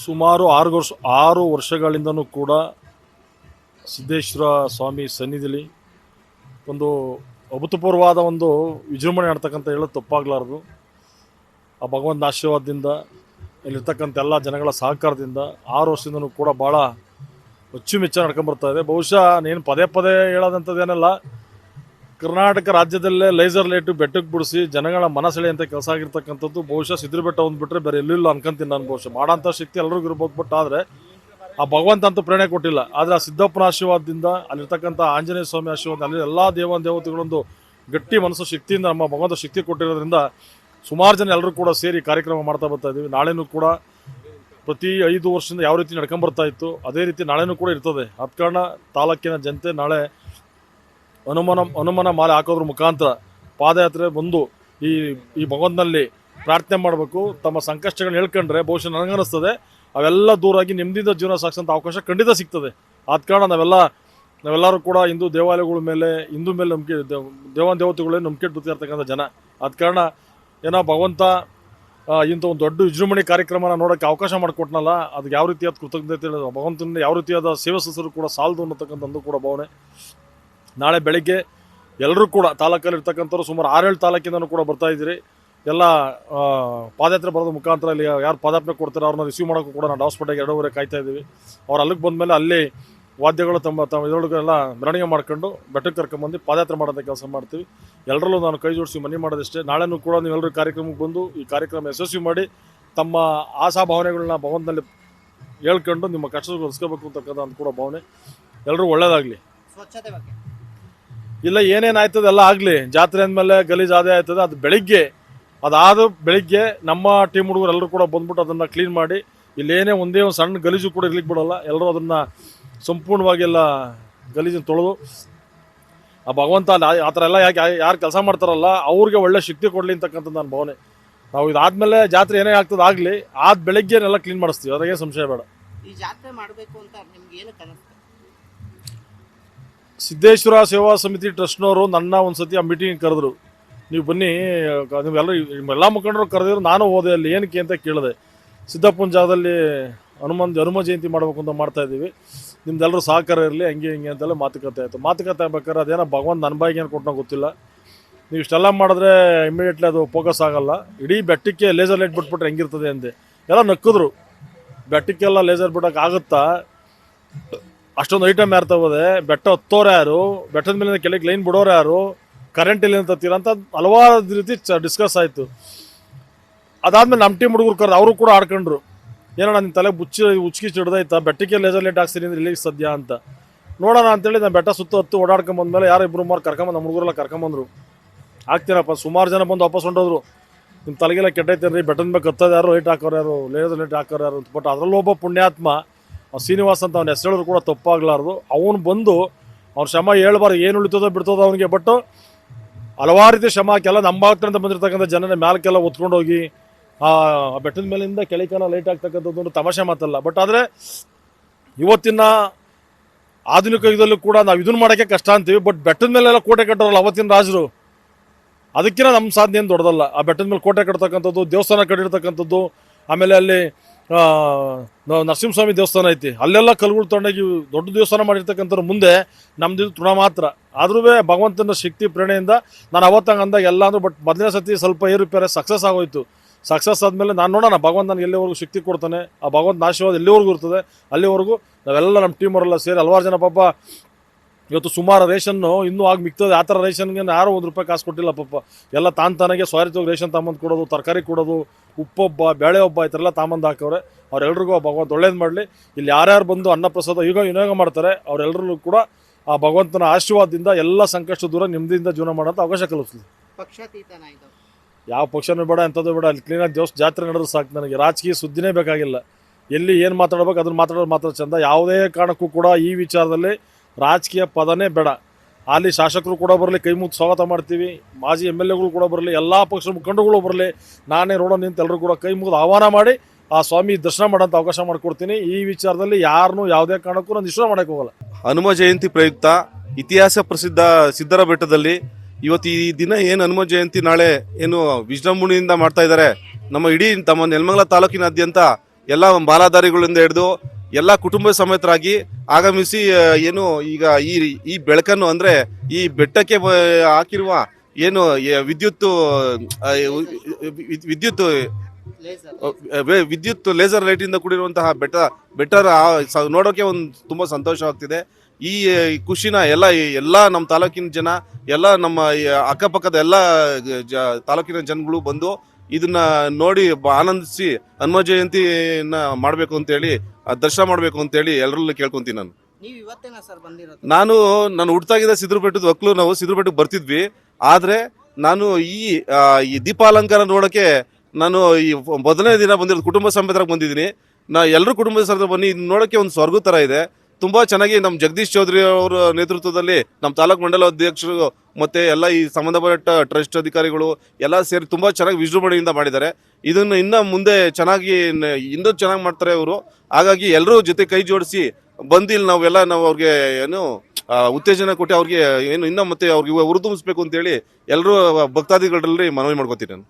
ಸುಮಾರು 6 ವರ್ಷಗಳಿಂದನೂ ಕೂಡ ಸಿದ್ದೇಶ್ವರ ಸ್ವಾಮಿ ಸನ್ನಿಧಿಲಿ ಒಂದು ಅಭೂತಪೂರ್ವವಾದ ಒಂದು ವಿಜೃಂಭಣೆ ನಡ್ತಕ್ಕಂಥ ಹೇಳೋದು ತಪ್ಪಾಗಲಾರ್ದು. ಆ ಭಗವಂತನ ಆಶೀರ್ವಾದದಿಂದ ಇಲ್ಲಿರ್ತಕ್ಕಂಥ ಎಲ್ಲ ಜನಗಳ ಸಹಕಾರದಿಂದ 6 ವರ್ಷದಿಂದನೂ ಕೂಡ ಭಾಳ ಅಚ್ಚುಮೆಚ್ಚ ನಡ್ಕೊಂಬರ್ತಾ ಇದೆ. ಬಹುಶಃ ನೀನು ಪದೇ ಪದೇ ಹೇಳೋದಂಥದ್ದೇನಲ್ಲ, ಕರ್ನಾಟಕ ರಾಜ್ಯದಲ್ಲೇ ಲೇಸರ್ ಲೈಟು ಬೆಟ್ಟಕ್ಕೆ ಬಿಡಿಸಿ ಜನಗಳ ಮನಸೆಳೆಯಂಥ ಕೆಲಸ ಆಗಿರ್ತಕ್ಕಂಥದ್ದು ಬಹುಶಃ ಸಿದ್ಧರ ಬೆಟ್ಟ ಒಂದು ಬಿಟ್ಟರೆ ಬೇರೆ ಎಲ್ಲೂ ಇಲ್ಲ ಅನ್ಕೊಂತೀನಿ ನಾನು. ಬಹುಶಃ ಮಾಡೋಂಥ ಶಕ್ತಿ ಎಲ್ರಿಗೂ ಇರ್ಬೋದು, ಬಟ್ ಆದರೆ ಆ ಭಗವಂತ ಅಂತೂ ಪ್ರೇರಣೆ ಕೊಟ್ಟಿಲ್ಲ. ಆದರೆ ಆ ಸಿದ್ದಪ್ಪನ ಆಶೀರ್ವಾದದಿಂದ, ಅಲ್ಲಿರ್ತಕ್ಕಂಥ ಆಂಜನೇಯ ಸ್ವಾಮಿ ಆಶೀರ್ವಾದ, ಅಲ್ಲಿ ಎಲ್ಲ ದೇವತೆಗಳೊಂದು ಗಟ್ಟಿ ಮನಸ್ಸು ಶಕ್ತಿಯಿಂದ ನಮ್ಮ ಭಗವಂತ ಶಕ್ತಿ ಕೊಟ್ಟಿರೋದ್ರಿಂದ ಸುಮಾರು ಜನ ಎಲ್ಲರೂ ಕೂಡ ಸೇರಿ ಕಾರ್ಯಕ್ರಮ ಮಾಡ್ತಾ ಬರ್ತಾ ಇದ್ದೀವಿ. ನಾಳೆನೂ ಕೂಡ ಪ್ರತಿ 5 ವರ್ಷದಿಂದ ಯಾವ ರೀತಿ ನಡ್ಕೊಂಬರ್ತಾ ಇತ್ತು ಅದೇ ರೀತಿ ನಾಳೆನೂ ಕೂಡ ಇರ್ತದೆ. ಆದ ಕಾರಣ ತಾಲೂಕಿನ ಜನತೆ ನಾಳೆ ಹನುಮನ ಮಾಲೆ ಹಾಕೋದ್ರ ಮುಖಾಂತರ ಪಾದಯಾತ್ರೆ ಬಂದು ಈ ಭಗವಂತನಲ್ಲಿ ಪ್ರಾರ್ಥನೆ ಮಾಡಬೇಕು. ತಮ್ಮ ಸಂಕಷ್ಟಗಳನ್ನ ಹೇಳ್ಕೊಂಡ್ರೆ ಬಹುಶಃ ನನಗನ್ನಿಸ್ತದೆ ಅವೆಲ್ಲ ದೂರಾಗಿ ನೆಮ್ಮದಿಯಿಂದ ಜೀವನ ಸಾಗಿಸೋಂಥ ಅವಕಾಶ ಖಂಡಿತ ಸಿಗ್ತದೆ. ಆದ ಕಾರಣ ನಾವೆಲ್ಲರೂ ಕೂಡ ಹಿಂದೂ ದೇವಾಲಯಗಳ ಮೇಲೆ, ಹಿಂದೂ ಮೇಲೆ ನಂಬಿಕೆ, ದೇವತೆಗಳೇ ನಂಬಿಕೆ ಇಡ್ತಾ ಇರ್ತಕ್ಕಂಥ ಜನ. ಆದ ಕಾರಣ ಏನೋ ಭಗವಂತ ಇಂಥ ಒಂದು ದೊಡ್ಡ ವಿಜೃಂಭಣೆ ಕಾರ್ಯಕ್ರಮನ ನೋಡೋಕ್ಕೆ ಅವಕಾಶ ಮಾಡಿಕೊಟ್ನಲ್ಲ, ಅದಕ್ಕೆ ಯಾವ ರೀತಿಯಾದ ಕೃತಜ್ಞತೆ, ಭಗವಂತನ ಯಾವ ರೀತಿಯಾದ ಸೇವೆ ಸಲ್ಲಿಸಿದ್ರು ಕೂಡ ಸಾಲದು ಅನ್ನತಕ್ಕಂಥದ್ದು ಕೂಡ ಭಾವನೆ. ನಾಳೆ ಬೆಳಗ್ಗೆ ಎಲ್ಲರೂ ಕೂಡ ತಾಲೂಕಲ್ಲಿ ಇರ್ತಕ್ಕಂಥವ್ರು ಸುಮಾರು 6-7 ತಾಲೂಕಿಂದನೂ ಕೂಡ ಬರ್ತಾ ಇದ್ದೀರಿ. ಎಲ್ಲ ಪಾದಯಾತ್ರೆ ಬರೋದ್ರ ಮುಖಾಂತರ ಇಲ್ಲಿ ಯಾರು ಪಾದಾರ್ಪಣೆ ಕೊಡ್ತಾರೆ ಅವ್ರನ್ನ ರಿಸೀವ್ ಮಾಡೋಕ್ಕೂ ಕೂಡ ನಾವು ಹಾಸ್ಪಿಟಲ್ಗೆ 2:30 ಕಾಯ್ತಾ ಇದ್ದೀವಿ. ಅವ್ರು ಅಲ್ಲಿಗೆ ಬಂದಮೇಲೆ ಅಲ್ಲಿ ವಾದ್ಯಗಳು ತಮ್ಮ ಇದರೊಳಗೆಲ್ಲ ಮೆರವಣಿಗೆ ಮಾಡ್ಕೊಂಡು ಬೆಟ್ಟಕ್ಕೆ ಕರ್ಕೊಂಬಂದು ಪಾದಯಾತ್ರೆ ಮಾಡೋಂಥ ಕೆಲಸ ಮಾಡ್ತೀವಿ. ಎಲ್ಲರಲ್ಲೂ ನಾನು ಕೈ ಜೋಡಿಸಿ ಮನವಿ ಮಾಡೋದಷ್ಟೇ, ನಾಳೆನೂ ಕೂಡ ನೀವೆಲ್ಲರೂ ಕಾರ್ಯಕ್ರಮಕ್ಕೆ ಬಂದು ಈ ಕಾರ್ಯಕ್ರಮ ಯಶಸ್ವಿ ಮಾಡಿ ತಮ್ಮ ಆಶಾ ಭಾವನೆಗಳನ್ನ ಭಗವಂತನಲ್ಲಿ ಹೇಳ್ಕೊಂಡು ನಿಮ್ಮ ಕಷ್ಟಗಳು ಹೊಲಿಸ್ಕೋಬೇಕು ಅಂತಕ್ಕಂಥ ಕೂಡ ಭಾವನೆ. ಎಲ್ಲರೂ ಒಳ್ಳೇದಾಗಲಿ. ಸ್ವಚ್ಛತೆ ಬಗ್ಗೆ ಇಲ್ಲ, ಏನೇನು ಆಯ್ತದೆ ಎಲ್ಲ ಆಗಲಿ. ಜಾತ್ರೆ ಅಂದಮೇಲೆ ಗಲೀಜು ಆದೇ ಆಯ್ತದೆ. ಅದು ಅದಾದ ಬೆಳಿಗ್ಗೆ ನಮ್ಮ ಟೀಮ್ ಹುಡುಗರು ಎಲ್ಲರೂ ಕೂಡ ಬಂದ್ಬಿಟ್ಟು ಅದನ್ನು ಕ್ಲೀನ್ ಮಾಡಿ, ಇಲ್ಲೇನೇ ಒಂದೇ ಒಂದು ಸಣ್ಣ ಗಲೀಜು ಕೂಡ ಇರ್ಲಿಕ್ಕೆ ಬಿಡೋಲ್ಲ. ಎಲ್ಲರೂ ಅದನ್ನು ಸಂಪೂರ್ಣವಾಗಿ ಎಲ್ಲ ಗಲೀಜನ್ನು ತೊಳೆದು ಆ ಭಗವಂತ ಆ ಥರ ಎಲ್ಲ ಯಾರು ಕೆಲಸ ಮಾಡ್ತಾರಲ್ಲ ಅವ್ರಿಗೆ ಒಳ್ಳೆ ಶಕ್ತಿ ಕೊಡಲಿ ಅಂತಕ್ಕಂಥದ್ದು ನನ್ನ ಭಾವನೆ. ನಾವು ಇದಾದ್ಮೇಲೆ ಜಾತ್ರೆ ಏನೇ ಆಗ್ತದೆ ಆಗಲಿ, ಆದ ಬೆಳಗ್ಗೆನೆಲ್ಲ ಕ್ಲೀನ್ ಮಾಡಿಸ್ತೀವಿ, ಅದಾಗೆ ಸಂಶಯ ಬೇಡ. ಈ ಜಾತ್ರೆ ಮಾಡಬೇಕು ಅಂತ ನಿಮ್ಗೆ ಏನು ಕನಸ್ತು? ಸಿದ್ದೇಶ್ವರ ಸೇವಾ ಸಮಿತಿ ಟ್ರಸ್ಟ್ನವರು ನನ್ನ ಒಂದು ಸತಿ ಆ ಮೀಟಿಂಗ್ ಕರೆದ್ರು, ನೀವು ಬನ್ನಿ, ನೀವೆಲ್ಲ ಮುಖಂಡರು ಕರೆದಿದ್ರು. ನಾನು ಹೋದೆ ಅಲ್ಲಿ, ಏನಕ್ಕೆ ಅಂತ ಕೇಳಿದೆ. ಸಿದ್ದಪ್ಪನ ಜಾಗದಲ್ಲಿ ಹನುಮ ಜಯಂತಿ ಮಾಡಬೇಕು ಅಂತ ಮಾಡ್ತಾ ಇದ್ದೀವಿ, ನಿಮ್ದೆಲ್ಲರೂ ಸಹಕಾರ ಇರಲಿ, ಹಂಗೆ ಅಂತೆಲ್ಲ ಮಾತುಕತೆ ಆಯಿತು. ಮಾತುಕತೆ ಆಗ್ಬೇಕಾದ್ರೆ ಅದೇನೋ ಭಗವಂತ ನನ್ನ ಬಾಯಿಗೆ ಏನು ಕೊಟ್ಟನೋ ಗೊತ್ತಿಲ್ಲ, ನೀವು ಇಷ್ಟೆಲ್ಲ ಮಾಡಿದ್ರೆ ಇಮಿಡಿಯೇಟ್ಲಿ ಅದು ಫೋಕಸ್ ಆಗಲ್ಲ, ಇಡೀ ಬೆಟ್ಟಕ್ಕೆ ಲೇಸರ್ ಲೈಟ್ ಬಿಟ್ಬಿಟ್ರೆ ಹೆಂಗಿರ್ತದೆ ಅಂದೆ. ಎಲ್ಲ ನಕ್ಕಿದ್ರು, ಬೆಟ್ಟಕ್ಕೆಲ್ಲ ಲೇಸರ್ ಬಿಡೋಕೆ ಆಗುತ್ತಾ, ಅಷ್ಟೊಂದು ಐಟಮ್ ಯಾರು ತಗೋದೆ, ಬೆಟ್ಟ ಹತ್ತೋರು ಯಾರು, ಬೆಟ್ಟದ ಮೇಲೆ ಕೆಳಗೆ ಲೈನ್ ಬಿಡೋರು ಯಾರು, ಕರೆಂಟ್ ಇಲ್ಲಿ ಅಂತೀರ ಅಂತ ಹಲವಾರು ರೀತಿ ಡಿಸ್ಕಸ್ ಆಯಿತು. ಅದಾದ್ಮೇಲೆ ನಮ್ಮ ಟೀಮ್ ಹುಡುಗರು ಕರೆದು ಅವರು ಕೂಡ ಆಡ್ಕೊಂಡ್ರು, ಏನೋ ನನ್ನ ತಲೆ ಉಚ್ಕಿ ಹಿಡ್ದಾಯ್ತಾ, ಬೆಟ್ಟಕ್ಕೆ ಲೇಸರ್ ಲೈಟ್ ಹಾಕ್ತೀನಿ ಅಂದ್ರೆ ಇಲ್ಲಿಗೆ ಸದ್ಯ ಅಂತ ನೋಡೋಣ ಅಂತೇಳಿ ನಾನು ಬೆಟ್ಟ ಹತ್ತು ಓಡಾಡ್ಕೊಂಬಂದ್ಮೇಲೆ ಯಾರು 2-3 ಕರ್ಕೊಂಬಂದು ನಮ್ಮ ಹುಡುಗರೆಲ್ಲ ಕರ್ಕೊಂಬಂದ್ರು. ಆಗ್ತೀನಪ್ಪ, ಸುಮಾರು ಜನ ಬಂದು ವಾಪಸ್ ಹೊಂಟೋದ್ರು, ನಿಮ್ಮ ತಲೆಗೆಲ್ಲ ಕೆಟ್ಟೈತೇನ್ರಿ, ಬೆಟ್ಟದ ಮೇಲೆ ಕತ್ತೋದು ಯಾರು, ಲೈಟ್ ಹಾಕೋರು ಯಾರು, ಲೇಸರ್ ಲೈಟ್ ಹಾಕೋರು ಯಾರು ಅಂತ. ಬಟ್ ಅದರಲ್ಲೂ ಒಬ್ಬ ಪುಣ್ಯಾತ್ಮ ಶ್ರೀನಿವಾಸ್ ಅಂತ ಅವ್ನ ಹೆಸರು ಕೂಡ ತಪ್ಪಾಗಲಾರ್ದು, ಅವನು ಬಂದು ಅವ್ನ ಶ್ರಮ ಹೇಳ್ಬಾರ್ದು, ಏನು ಉಳಿತದೋ ಬಿಡ್ತದೋ ಅವನಿಗೆ, ಬಟ್ ಹಲವಾರು ರೀತಿ ಶ್ರಮ ಹಾಕೆಲ್ಲ ನಮ್ಮ ಭಾಗದಿಂದ ಬಂದಿರತಕ್ಕಂಥ ಜನನ ಮ್ಯಾಲಕ್ಕೆಲ್ಲ ಹೊತ್ಕೊಂಡೋಗಿ ಆ ಬೆಟ್ಟದ ಮೇಲಿಂದ ಕೆಳಕನ ಲೈಟ್ ಆಗ್ತಕ್ಕಂಥದ್ದು ತಮಾಷೆ ಮಾತಲ್ಲ. ಬಟ್ ಆದರೆ ಇವತ್ತಿನ ಆಧುನಿಕ ಯುಗದಲ್ಲೂ ಕೂಡ ನಾವು ಇದನ್ನು ಮಾಡೋಕ್ಕೆ ಕಷ್ಟ ಅಂತೀವಿ, ಬಟ್ ಬೆಟ್ಟದ ಮೇಲೆಲ್ಲ ಕೋಟೆ ಕಟ್ಟೋರಲ್ಲ ಅವತ್ತಿನ ರಾಜರು, ಅದಕ್ಕಿಂತ ನಮ್ಮ ಸಾಧನೆ ಏನು ದೊಡ್ಡದಲ್ಲ. ಆ ಬೆಟ್ಟದ ಮೇಲೆ ಕೋಟೆ ಕಟ್ತಕ್ಕಂಥದ್ದು, ದೇವಸ್ಥಾನ ಕಟ್ಟಿರ್ತಕ್ಕಂಥದ್ದು, ಆಮೇಲೆ ಅಲ್ಲಿ ನರಸಿಂಹಸ್ವಾಮಿ ದೇವಸ್ಥಾನ ಐತಿ, ಅಲ್ಲೆಲ್ಲ ಕಲ್ಗಳು ತೊಗೊಂಡೋಗಿ ದೊಡ್ಡ ದೇವಸ್ಥಾನ ಮಾಡಿರ್ತಕ್ಕಂಥವ್ರು ಮುಂದೆ ನಮ್ದು ತೃಣ ಮಾತ್ರ. ಆದ್ರೂ ಭಗವಂತನ ಶಕ್ತಿ ಪ್ರೇರಣೆಯಿಂದ ನಾನು ಅವತ್ತಂಗೆ ಅಂದಾಗ ಎಲ್ಲ ಅಂದರು. ಬಟ್ ಮೊದಲನೇ ಸತಿ ಸ್ವಲ್ಪ ಏರುಪೇರೆ ಸಕ್ಸಸ್ ಆಗೋಯ್ತು. ಸಕ್ಸಸ್ ಆದಮೇಲೆ ನಾನು ನೋಡೋಣ ಭಗವಂತ ನನಗೆ ಎಲ್ಲಿವರೆಗೂ ಶಕ್ತಿ ಕೊಡ್ತಾನೆ, ಆ ಭಗವಂತನ ಆಶೀರ್ವಾದ ಎಲ್ಲಿವರೆಗೂ ಇರ್ತದೆ ಅಲ್ಲಿವರೆಗೂ ನಾವೆಲ್ಲ ನಮ್ಮ ಟೀಮವರೆಲ್ಲ ಸೇರಿ ಹಲವಾರು ಜನ ಪಾಪ ಇವತ್ತು ಸುಮಾರು ರೇಷನ್ನು ಇನ್ನೂ ಆಗಿ ಮಿಕ್ತದೆ. ಆ ಥರ ರೇಷನ್ಗೆ ಯಾರು ₹1 ಕಾಸು ಕೊಟ್ಟಿಲ್ಲ ಪಾಪ. ಎಲ್ಲ ತಾನಾಗೆ ಸ್ವಾರಿತವಾಗಿ ರೇಷನ್ ತಗೊಂಬಂದು ಕೊಡೋದು, ತರಕಾರಿ ಕೊಡೋದು, ಉಪ್ಪೊಬ್ಬ ಬೇಳೆ ಒಬ್ಬ ಈ ಥರ ಎಲ್ಲ ತಗೊಂಬಂದು ಹಾಕವ್ರೆ. ಅವರೆಲ್ರಿಗೂ ಭಗವಂತ ಒಳ್ಳೇದು ಮಾಡಲಿ. ಇಲ್ಲಿ ಯಾರ್ಯಾರು ಬಂದು ಅನ್ನಪ್ರಸಾದ ವಿನಿಯೋಗ ಮಾಡ್ತಾರೆ ಅವರೆಲ್ಲರೂ ಕೂಡ ಆ ಭಗವಂತನ ಆಶೀರ್ವಾದದಿಂದ ಎಲ್ಲ ಸಂಕಷ್ಟ ದೂರ ನೆಮ್ಮದಿಯಿಂದ ಜೀವನ ಮಾಡೋಂಥ ಅವಕಾಶ ಕಲಿಸ್ಲಿ. ಪಕ್ಷಾತೀತನ ಇದು ಯಾವ ಪಕ್ಷನೂ ಬೇಡ, ಎಂಥದ್ದು ಬೇಡ, ಅಲ್ಲಿ ಕ್ಲೀನಾಗಿ ಜಾತ್ರೆ ನಡೆದ್ರೆ ಸಾಕು ನನಗೆ. ರಾಜಕೀಯ ಸುದ್ದಿನೇ ಬೇಕಾಗಿಲ್ಲ. ಎಲ್ಲಿ ಏನು ಮಾತಾಡ್ಬೇಕು ಅದನ್ನು ಮಾತಾಡೋದು ಚಂದ. ಯಾವುದೇ ಕಾರಣಕ್ಕೂ ಕೂಡ ಈ ವಿಚಾರದಲ್ಲಿ ರಾಜಕೀಯ ಪದನೇ ಬೇಡ. ಅಲ್ಲಿ ಶಾಸಕರು ಕೂಡ ಬರಲಿ, ಕೈ ಮುಗಿದು ಸ್ವಾಗತ ಮಾಡ್ತೀವಿ. ಮಾಜಿ MLAಗಳು ಕೂಡ ಬರಲಿ, ಎಲ್ಲ ಪಕ್ಷದ ಮುಖಂಡಗಳು ಬರಲಿ, ನಾನೇ ರೋಡಲ್ಲಿ ನಿಂತು ಎಲ್ಲರೂ ಕೂಡ ಕೈ ಮುಗಿದು ಆಹ್ವಾನ ಮಾಡಿ ಆ ಸ್ವಾಮಿ ದರ್ಶನ ಮಾಡೋಂಥ ಅವಕಾಶ ಮಾಡಿಕೊಡ್ತೀನಿ. ಈ ವಿಚಾರದಲ್ಲಿ ಯಾರನ್ನೂ ಯಾವುದೇ ಕಾರಣಕ್ಕೂ ನಾನು ಇಷ್ಟ ಮಾಡೋಕ್ಕೆ ಹೋಗಲ್ಲ. ಹನುಮ ಜಯಂತಿ ಪ್ರಯುಕ್ತ ಇತಿಹಾಸ ಪ್ರಸಿದ್ಧ ಸಿದ್ದರ ಬೆಟ್ಟದಲ್ಲಿ ಇವತ್ತು ಈ ದಿನ ಏನು ಹನುಮ ಜಯಂತಿ ನಾಳೆ ಏನು ವಿಜೃಂಭಣೆಯಿಂದ ಮಾಡ್ತಾ ಇದ್ದಾರೆ. ನಮ್ಮ ಇಡೀ ತಮ್ಮ ನೆಲಮಂಗಲ ತಾಲೂಕಿನಾದ್ಯಂತ ಎಲ್ಲ ಬಾಲಾಧಾರಿಗಳಿಂದ ಹಿಡಿದು ಎಲ್ಲ ಕುಟುಂಬ ಸಮೇತರಾಗಿ ಆಗಮಿಸಿ ಏನು ಈಗ ಈ ಬೆಳಕನ್ನು ಅಂದ್ರೆ ಈ ಬೆಟ್ಟಕ್ಕೆ ಹಾಕಿರುವ ಏನು ವಿದ್ಯುತ್ ವಿದ್ಯುತ್ ಲೇಸರ್ ಲೈಟ್ ಇಂದ ಕೂಡಿರುವಂತಹ ಬೆಟ್ಟರ ನೋಡೋಕೆ ಒಂದು ತುಂಬಾ ಸಂತೋಷವಾಗ್ತಿದೆ. ಈ ಖುಷಿನ ಎಲ್ಲ ನಮ್ಮ ತಾಲೂಕಿನ ಜನ, ಎಲ್ಲ ನಮ್ಮ ಅಕ್ಕಪಕ್ಕದ ಎಲ್ಲ ತಾಲೂಕಿನ ಜನಗಳು ಬಂದು ಇದನ್ನ ನೋಡಿ ಆನಂದಿಸಿ ಹನುಮ ಜಯಂತಿನ ಮಾಡಬೇಕು ಅಂತೇಳಿ ದರ್ಶನ ಮಾಡಬೇಕು ಅಂತೇಳಿ ಎಲ್ಲರಲ್ಲೂ ಕೇಳ್ಕೊಂತೀನಿ ನಾನು. ನೀವು ಇವತ್ತೇನಾ ಸರ್ ಬಂದಿರೋದು? ನಾನು ಹುಟ್ಟಾಗಿದ್ದ ಸಿದ್ರಬೆಟ್ಟದ ಒಕ್ಕಲು, ನಾವು ಸಿದ್ರಬೆಟ್ಟಕ್ಕೆ ಬರ್ತಿದ್ವಿ. ಆದ್ರೆ ನಾನು ಈ ದೀಪಾಲಂಕಾರ ನೋಡಕ್ಕೆ ನಾನು ಈ ಮೊದಲನೇ ದಿನ ಬಂದಿರೋದು, ಕುಟುಂಬ ಸಮೇತರಾಗಿ ಬಂದಿದ್ದೀನಿ. ಎಲ್ಲರೂ ಕುಟುಂಬ ಸಮೇತ ಬನ್ನಿ, ಇದು ನೋಡಕ್ಕೆ ಒಂದು ಸ್ವರ್ಗ ತರ ಇದೆ. ತುಂಬಾ ಚೆನ್ನಾಗಿ ನಮ್ಮ ಜಗದೀಶ್ ಚೌಧರಿ ಅವರ ನೇತೃತ್ವದಲ್ಲಿ ನಮ್ಮ ತಾಲೂಕು ಮಂಡಲ ಅಧ್ಯಕ್ಷರು ಮತ್ತೆ ಎಲ್ಲ ಈ ಸಂಬಂಧಪಟ್ಟ ಟ್ರಸ್ಟ್ ಅಧಿಕಾರಿಗಳು ಎಲ್ಲ ಸೇರಿ ತುಂಬಾ ಚೆನ್ನಾಗಿ ವಿಜೃಂಭಣೆಯಿಂದ ಮಾಡಿದ್ದಾರೆ. ಇದನ್ನು ಇನ್ನ ಮುಂದೆ ಇನ್ನೂ ಚೆನ್ನಾಗಿ ಮಾಡ್ತಾರೆ ಅವರು. ಹಾಗಾಗಿ ಎಲ್ಲರೂ ಜೊತೆ ಕೈ ಜೋಡಿಸಿ ಬಂದಿಲ್ಲಿ ನಾವು ಅವ್ರಿಗೆ ಏನು ಉತ್ತೇಜನ ಕೊಟ್ಟು ಅವ್ರಿಗೆ ಏನು ಇನ್ನ ಮತ್ತೆ ಅವ್ರಿಗೆ ಹುರಿದುಂಬಿಸ್ಬೇಕು ಅಂತೇಳಿ ಎಲ್ಲರೂ ಭಕ್ತಾದಿಗಳಲ್ಲಿ ಮನವಿ ಮಾಡ್ಕೋತೀನಿ ನಾನು.